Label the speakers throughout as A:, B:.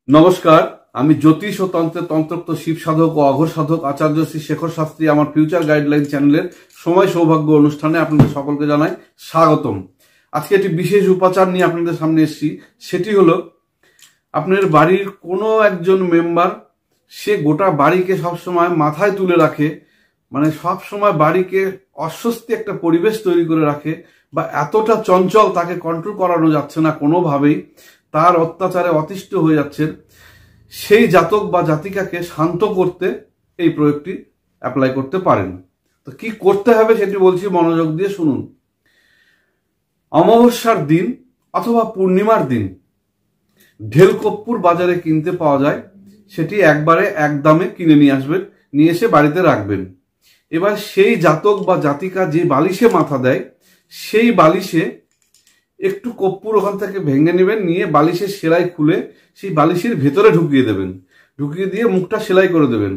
A: নমস্কার, আমি জ্যোতিষ ও তন্ত্রের তন্ত্রোক্ত শিব সাধক ও অঘোর সাধক আচার্য শ্রী শেখর শাস্ত্রী আমার ফিউচার গাইডলাইন চ্যানেলের সময় সৌভাগ্য অনুষ্ঠানে আপনাদের সকলকে জানাই স্বাগতম। আজকে একটি বিশেষ উপাচার নিয়ে আপনাদের সামনে এসেছি। সেটি হলো, আপনার বাড়ির কোনো একজন মেম্বার সে গোটা বাড়িকে সবসময় মাথায় তুলে রাখে, মানে সবসময় বাড়িকে অস্বস্তি একটা পরিবেশ তৈরি করে রাখে, বা এতটা চঞ্চল তাকে কন্ট্রোল করানো যাচ্ছে না কোনোভাবেই, তার অত্যাচারে অতিষ্ঠ হয়ে যাচ্ছেন, সেই জাতক বা জাতিকাকে শান্ত করতে এই প্রয়োগটি অ্যাপ্লাই করতে পারেন। তো কি করতে হবে সেটি বলছি, মনোযোগ দিয়ে শুনুন। অমাবস্যার দিন অথবা পূর্ণিমার দিন ঢেল কর্পূর বাজারে কিনতে পাওয়া যায়, সেটি একবারে এক দামে কিনে নিয়ে আসবেন, নিয়ে এসে বাড়িতে রাখবেন। এবার সেই জাতক বা জাতিকা যে বালিশে মাথা দেয়, সেই বালিশে একটু কর্পূর ওখান থেকে ভেঙে নেবেন, নিয়ে বালিশের সেলাই খুলে সেই বালিশের ভেতরে ঢুকিয়ে দেবেন, ঢুকিয়ে দিয়ে মুখটা সেলাই করে দেবেন।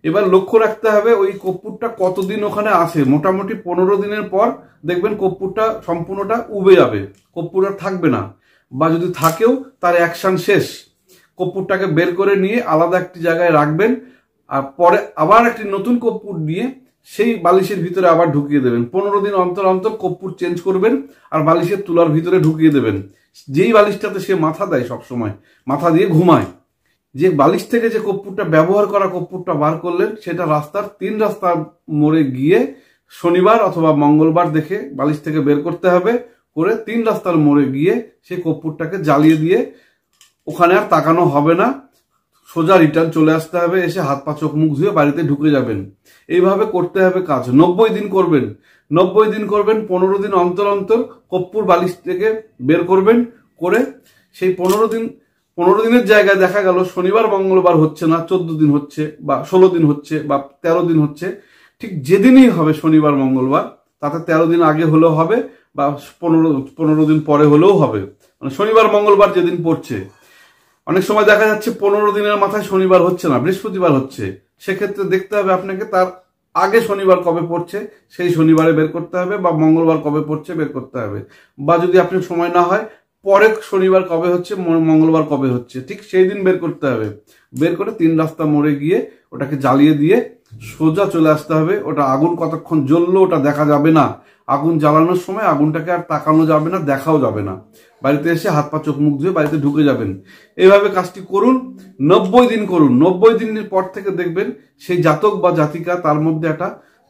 A: এবার লক্ষ্য রাখতে হবে ওই কর্পূরটা কতদিন ওখানে আছে। মোটামুটি 15 দিনের পর দেখবেন কর্পূরটা সম্পূর্ণটা উবে যাবে, কর্পূর আর থাকবে না, বা যদি থাকেও তার অ্যাকশন শেষ। কর্পূরটাকে বের করে নিয়ে আলাদা একটি জায়গায় রাখবেন, আর পরে আবার একটি নতুন কর্পূর নিয়ে সেই বালিশের ভিতরে আবার ঢুকিয়ে দেবেন। 15 দিন অন্তর অন্তর কর্পূর চেঞ্জ করবেন আর বালিশের তুলার ভিতরে ঢুকিয়ে দেবেন। যেই বালিশটাতে সে মাথা দেয়, সবসময় মাথা দিয়ে ঘুমায়, যে বালিশ থেকে যে কর্পূরটা ব্যবহার করা কর্পূরটা বার করলেন, সেটা তিন রাস্তার মোড়ে গিয়ে শনিবার অথবা মঙ্গলবার দেখে বালিশ থেকে বের করতে হবে, করে 3 রাস্তার মোড়ে গিয়ে সেই কর্পূরটাকে জ্বালিয়ে দিয়ে ওখানে আর তাকানো হবে না, সোজা রিটার্ন চলে আসতে হবে, এসে হাত পা চোখ মুখ ধুয়ে বাড়িতে ঢুকে যাবেন। এইভাবে করতে হবে কাজ। 90 দিন করবেন। 90 দিন করবেন। 15 দিন অন্তর অন্তর কর্পূর বালিশ থেকে বের করবেন, করে সেই 15 দিনের জায়গায় দেখা গেল শনিবার মঙ্গলবার হচ্ছে না, 14 দিন হচ্ছে, বা 16 দিন হচ্ছে, বা 13 দিন হচ্ছে। ঠিক যেদিনই হবে শনিবার মঙ্গলবার, তাতে 13 দিন আগে হলেও হবে, বা 15 দিন পরে হলেও হবে, মানে শনিবার মঙ্গলবার যেদিন পড়ছে। অনেক সময় দেখা যাচ্ছে 15 দিনের মাথায় শনিবার হচ্ছে না, বৃহস্পতিবার হচ্ছে। সেক্ষেত্রে দেখতে হবে আপনাকে তার আগে শনিবার কবে পড়ছে সেই শনিবারে বের করতে হবে, বা মঙ্গলবার কবে পড়ছে বের করতে হবে, বা যদি আপনি সময় না হয় পরে শনিবার কবে হচ্ছে মঙ্গলবার কবে হচ্ছে ঠিক সেই দিন বের করতে হবে। বের করে 3 রাস্তা মোড়ে গিয়ে ওটাকে জ্বালিয়ে দিয়ে সোজা চলে আসতে হবে। ওটা আগুন কতক্ষণ জ্বললো ওটা দেখা যাবে না। আগুন জ্বালানোর সময় আগুনটাকে আর তাকানো যাবে না, দেখাও যাবে না। বাড়িতে এসে হাত পা চোখ মুখ ধুয়ে বাড়িতে ঢুকে যাবেন। এইভাবে কাজটি করুন, 90 দিন করুন। 90 দিনের পর থেকে দেখবেন সেই জাতক বা জাতিকা, তার মধ্যে একটা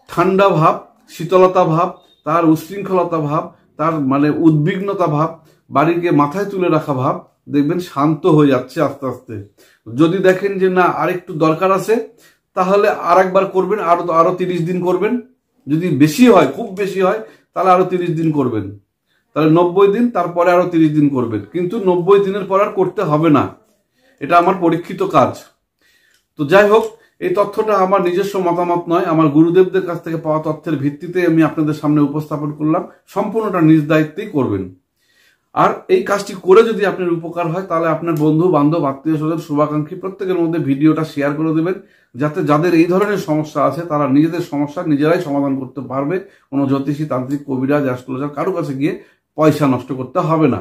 A: ঠান্ডা ভাব, শীতলতা ভাব, তার উশৃঙ্খলতা ভাব, তার মানে উদ্বিগ্নতা ভাব, বাড়িকে মাথায় তুলে রাখা ভাব, দেখবেন শান্ত হয়ে যাচ্ছে আস্তে আস্তে। যদি দেখেন যে না আরেকটু দরকার আছে, তাহলে আর একবার করবেন, আরো 30 দিন করবেন। যদি বেশি হয়, খুব বেশি হয়, তাহলে আরো 30 দিন করবেন। তাহলে 90 দিন, তারপরে আরো 30 দিন করবেন। কিন্তু 90 দিনের পর আর করতে হবে না। এটা আমার পরীক্ষিত কাজ। তো যাই হোক, এই তথ্যটা আমার নিজস্ব মতামত নয়, আমার গুরুদেবদের কাছ থেকে পাওয়া তথ্যের ভিত্তিতে আমি আপনাদের সামনে উপস্থাপন করলাম। সম্পূর্ণটা নিজ দায়িত্বেই করবেন। আর এই কাজটি করে যদি আপনার উপকার হয়, তাহলে আপনার বন্ধু বান্ধব আত্মীয় স্বজন শুভাকাঙ্ক্ষী প্রত্যেকের মধ্যে ভিডিওটা শেয়ার করে দেবেন, যাতে যাদের এই ধরনের সমস্যা আছে তারা নিজেদের সমস্যা নিজেরাই সমাধান করতে পারবে। কোনো জ্যোতিষী, তান্ত্রিক, কবিরাজ, অ্যাস্ট্রোলজার কারো কাছে গিয়ে পয়সা নষ্ট করতে হবে না।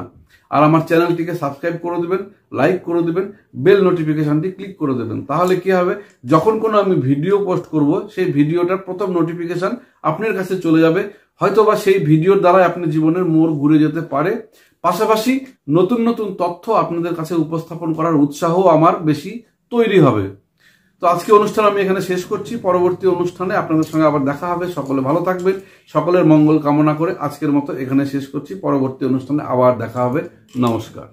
A: আর আমার চ্যানেলটিকে সাবস্ক্রাইব করে দেবেন, লাইক করে দেবেন, বেল নোটিফিকেশনটি ক্লিক করে দেবেন। তাহলে কি হবে, যখন কোনো আমি ভিডিও পোস্ট করব, সেই ভিডিওটার প্রথম নোটিফিকেশন আপনার কাছে চলে যাবে। হয়তোবা সেই ভিডিওর দ্বারা আপনার জীবনের মোড় ঘুরে যেতে পারে। পাশাপাশি নতুন নতুন তথ্য আপনাদের কাছে উপস্থাপন করার উৎসাহ আমার বেশি তৈরি হবে। তো আজকে অনুষ্ঠান আমি এখানে শেষ করছি। পরবর্তী অনুষ্ঠানে আপনাদের সঙ্গে আবার দেখা হবে। সকলে ভালো থাকবেন, সকলের মঙ্গল কামনা করে আজকের মতো এখানে শেষ করছি। পরবর্তী অনুষ্ঠানে আবার দেখা হবে। নমস্কার।